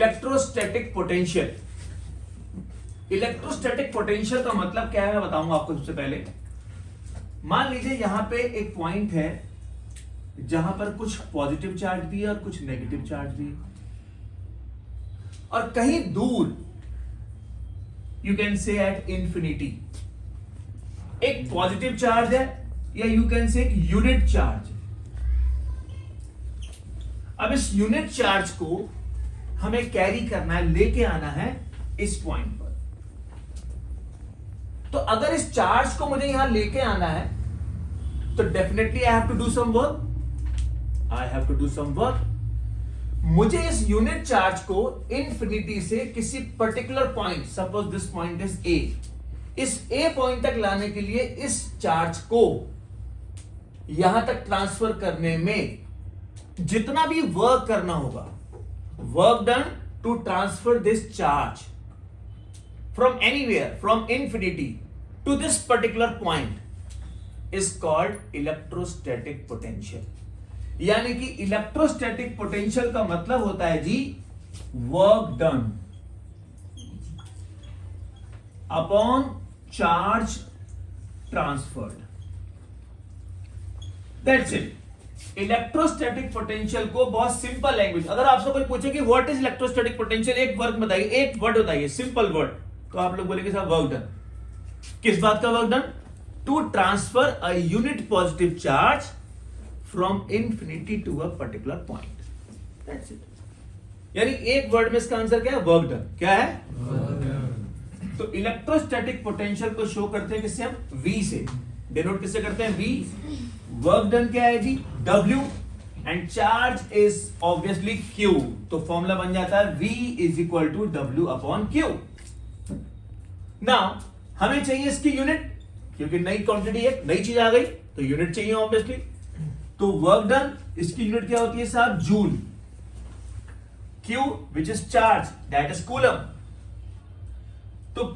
Electrostatic potential. Electrostatic potential का मतलब क्या है मैं बताऊंगा आपको। सबसे पहले मान लीजिए यहां पे एक पॉइंट है जहां पर कुछ पॉजिटिव चार्ज भी है और कुछ नेगेटिव चार्ज भी है, और कहीं दूर you can say at infinity एक पॉजिटिव चार्ज है, या यू कैन से एक यूनिट चार्ज है। अब इस यूनिट चार्ज को हमें कैरी करना है, लेके आना है इस पॉइंट पर। तो अगर इस चार्ज को मुझे यहां लेके आना है तो definitely I have to do some work. I have to do some work. मुझे इस यूनिट चार्ज को इंफिनिटी से किसी particular point, suppose this point is A, इस ए पॉइंट तक लाने के लिए इस चार्ज को यहां तक ट्रांसफर करने में जितना भी वर्क करना होगा, work done to transfer this charge from anywhere, from infinity to this particular point is called electrostatic potential। यानी कि इलेक्ट्रोस्टैटिक पोटेंशियल का मतलब होता है जी work done upon charge transferred. That's it. Electrostatic potential को बहुत सिंपल लैंग्वेज, अगर आपसे कोई पूछे कि व्हाट इज इलेक्ट्रोस्टैटिक पोटेंशियल, एक वर्ड बताइए, एक वर्ड बताइए, सिंपल वर्ड, तो आप लोग बोलेंगे साहब वर्क डन। किस बात का work done? To transfer a unit positive charge from infinity to a particular point. That's it. यानी एक वर्ड में इसका आंसर क्या है? Work done. क्या है? तो इलेक्ट्रोस्टैटिक पोटेंशियल को शो करते हैं किससे? हम V से डिनोट किससे करते हैं? V। वर्क डन क्या है जी? W। And charge is obviously Q। तो फॉर्मूला बन जाता है V is equal to W upon Q। Now हमें चाहिए इसकी यूनिट, क्योंकि नई क्वांटिटी एक नई चीज आ गई तो यूनिट चाहिए ऑब्वियसली। तो वर्क डन इसकी यूनिट क्या होती है साहब? Joule. Q which is charge, that is coulomb. तो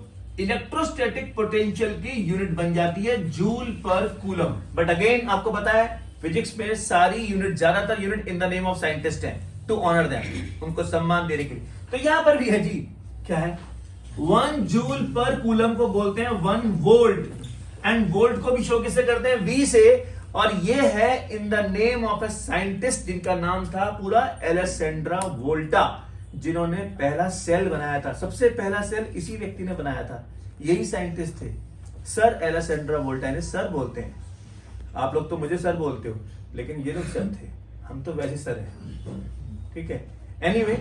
इलेक्ट्रोस्टैटिक पोटेंशियल की यूनिट बन जाती है जूल पर कूलम। बट अगेन आपको पता है फिजिक्स में सारी यूनिट, ज्यादातर unit in the name of scientist है, टू ऑनर देम, उनको सम्मान देने के लिए। तो यहां पर भी है जी, क्या है? 1 जूल पर कूलम को बोलते हैं 1 वोल्ट, एंड वोल्ट को भी शो किससे करते हैं? V से। और ये है in the name of a scientist जिनका नाम था पूरा एलेसेंड्रा वोल्टा, जिन्होंने पहला सेल बनाया था। सबसे पहला सेल इसी व्यक्ति ने बनाया था, यही साइंटिस्ट थे, सर एलेसेंड्रा वोल्टा। इन्हें सर बोलते हैं। आप लोग तो मुझे सर बोलते हो, लेकिन ये लोग सर थे, हम तो वैसे सर हैं। ठीक है। Anyway,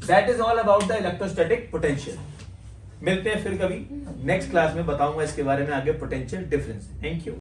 that is all about the electrostatic potential. मिलते हैं फिर कभी नेक्स्ट क्लास में, बताऊंगा इसके बारे में आगे पोटेंशियल डिफरेंस। Thank you.